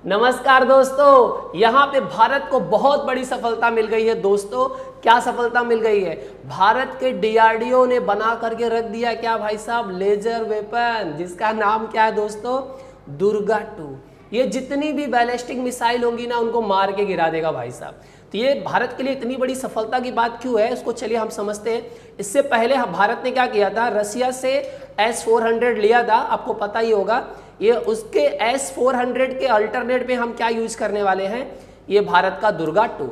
नमस्कार दोस्तों, यहाँ पे भारत को बहुत बड़ी सफलता मिल गई है। दोस्तों क्या सफलता मिल गई है? भारत के डीआरडीओ ने बना करके रख दिया क्या भाई साहब, लेजर वेपन, जिसका नाम क्या है दोस्तों, दुर्गा 2। ये जितनी भी बैलिस्टिक मिसाइल होंगी ना उनको मार के गिरा देगा भाई साहब। तो ये भारत के लिए इतनी बड़ी सफलता की बात क्यों है, उसको चलिए हम समझते हैं। इससे पहले भारत ने क्या किया था, रसिया से S-400 लिया था, आपको पता ही होगा। ये उसके S-400 के अल्टरनेट पे हम क्या यूज करने वाले हैं, ये भारत का दुर्गा 2।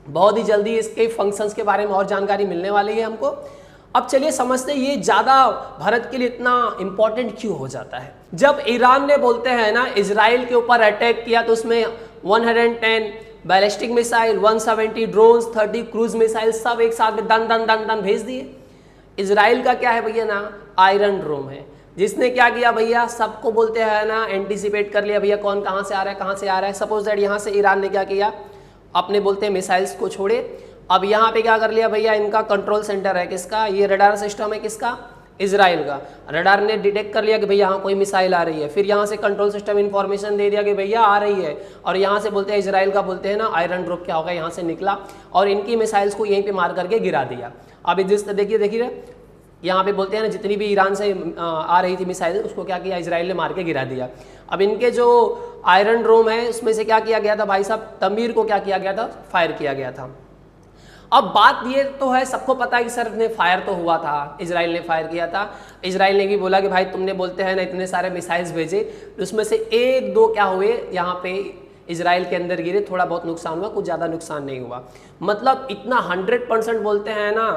बहुत ही जल्दी इसके फंक्शंस के बारे में और जानकारी मिलने वाली है हमको। अब चलिए समझते हैं ये ज़्यादा भारत के लिए इतना इंपॉर्टेंट क्यों हो जाता है। जब ईरान ने बोलते हैं ना इजराइल के ऊपर अटैक किया तो उसमें 110 ballistic missile, 170 drones, 30 cruise missile सब एक साथ में दन दन दन दन भेज दिए। इजराइल का क्या है भैया ना, आयरन डोम है, जिसने क्या किया भैया, सबको बोलते हैं ना एंटीसिपेट कर लिया भैया कौन कहाँ से आ रहा है, कहाँ से आ रहा है। सपोज दैट यहाँ से ईरान ने क्या किया, अपने बोलते हैं मिसाइल्स को छोड़े, अब यहाँ पे क्या कर लिया भैया, इनका कंट्रोल सेंटर है किसका, ये रडार सिस्टम है किसका, इजराइल का। रडार ने डिटेक्ट कर लिया कि भैया यहाँ कोई मिसाइल आ रही है, फिर यहाँ से कंट्रोल सिस्टम इन्फॉर्मेशन दे दिया कि भैया आ रही है, और यहाँ से बोलते हैं इजराइल का बोलते हैं ना आयरन ड्रोम क्या होगा, यहाँ से निकला और इनकी मिसाइल्स को यहीं पे मार करके गिरा दिया। अब जिस देखिए यहाँ पे बोलते हैं ना जितनी भी ईरान से आ रही थी मिसाइल उसको क्या किया, इजराइल ने मार के गिरा दिया। अब इनके जो आयरन ड्रोम है उसमें से क्या किया गया था भाई साहब, तमीर को क्या किया गया था, फायर किया गया था। अब बात ये तो है, सबको पता है कि सर ने फायर तो हुआ था, इजराइल ने फायर किया था। इजराइल ने भी बोला कि भाई तुमने बोलते हैं ना इतने सारे मिसाइल्स भेजे, उसमें से एक दो क्या हुए यहाँ पे इजराइल के अंदर गिरे, थोड़ा बहुत नुकसान हुआ, कुछ ज़्यादा नुकसान नहीं हुआ। मतलब इतना 100% बोलते हैं ना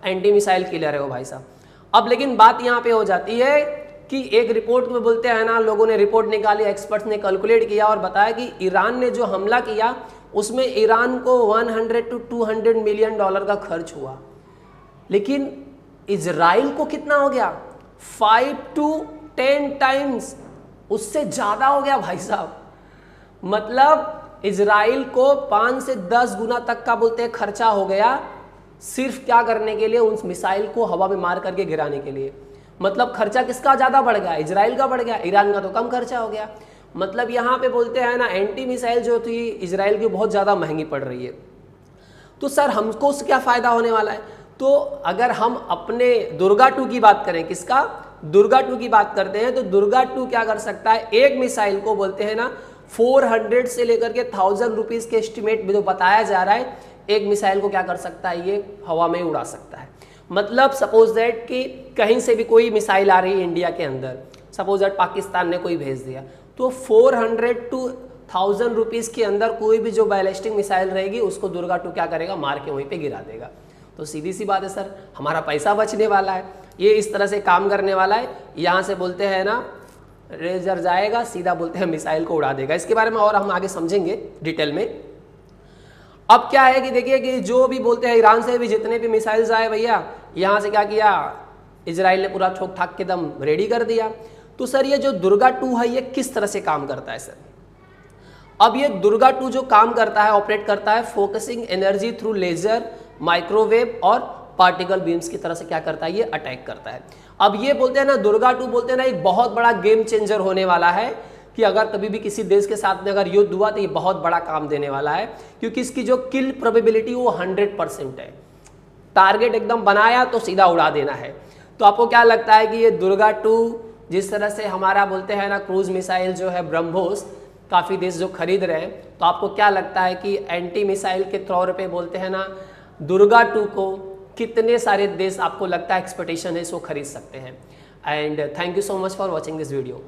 एंटी मिसाइल किलर है वो भाई साहब। अब लेकिन बात यहाँ पे हो जाती है कि एक रिपोर्ट में बोलते हैं ना, लोगों ने रिपोर्ट निकाली, एक्सपर्ट्स ने कैलकुलेट किया और बताया कि ईरान ने जो हमला किया उसमें ईरान को 100 to 200 मिलियन डॉलर का खर्च हुआ, लेकिन इजराइल को कितना हो गया, 5 to 10 टाइम्स, उससे ज़्यादा हो गया भाई साहब। मतलब इजराइल को 5 से 10 गुना तक का बोलते हैं खर्चा हो गया, सिर्फ क्या करने के लिए, उस मिसाइल को हवा में मार करके गिराने के लिए। मतलब खर्चा किसका ज़्यादा बढ़ गया, इजराइल का बढ़ गया, ईरान का तो कम खर्चा हो गया। मतलब यहाँ पे बोलते हैं ना एंटी मिसाइल जो थी इजराइल की बहुत ज़्यादा महंगी पड़ रही है। तो सर हमको उससे क्या फ़ायदा होने वाला है, तो अगर हम अपने दुर्गा 2 की बात करें, किसका, दुर्गा 2 की बात करते हैं, तो दुर्गा 2 क्या कर सकता है, एक मिसाइल को बोलते हैं ना 400 से लेकर के 1000 रुपीज़ के एस्टिमेट में जो बताया जा रहा है, एक मिसाइल को क्या कर सकता है, ये हवा में उड़ा सकता है। मतलब सपोज दैट कि कहीं से भी कोई मिसाइल आ रही है इंडिया के अंदर, सपोज दैट पाकिस्तान ने कोई भेज दिया, तो 400 to 1000 रुपीज़ के अंदर कोई भी जो बैलिस्टिक मिसाइल रहेगी उसको दुर्गा 2 क्या करेगा, मार के वहीं पे गिरा देगा। तो सीधी सी बात है सर, हमारा पैसा बचने वाला है, ये इस तरह से काम करने वाला है। यहाँ से बोलते हैं ना रेजर जाएगा, सीधा बोलते हैं मिसाइल को उड़ा देगा। इसके बारे में और हम आगे समझेंगे डिटेल में। अब क्या है कि देखिए कि जो भी बोलते हैं ईरान से भी जितने भी मिसाइल्स आए भैया, यहाँ से क्या किया, इजराइल ने पूरा ठोक ठाक के दम रेडी कर दिया। तो सर ये जो दुर्गा 2 है ये किस तरह से काम करता है सर? अब ये दुर्गा 2 जो काम करता है, ऑपरेट करता है focusing energy through laser, microwave और पार्टिकल बीम्स की तरह से क्या करता है, ये अटैक करता है। अब ये बोलते हैं ना दुर्गा 2 बोलते हैं ना एक बहुत बड़ा गेम चेंजर होने वाला है कि अगर कभी भी किसी देश के साथ में अगर युद्ध हुआ तो ये बहुत बड़ा काम देने वाला है, क्योंकि इसकी जो किल प्रोबेबिलिटी वो 100% है। टारगेट एकदम बनाया तो सीधा उड़ा देना है। तो आपको क्या लगता है कि ये दुर्गा 2 जिस तरह से हमारा बोलते हैं ना क्रूज मिसाइल जो है ब्रह्मोस, काफ़ी देश जो खरीद रहे हैं, तो आपको क्या लगता है कि एंटी मिसाइल के तौर पे बोलते हैं ना दुर्गा 2 को कितने सारे देश आपको लगता है एक्सपेक्टेशन है इसको खरीद सकते हैं? And thank you so much for watching this video.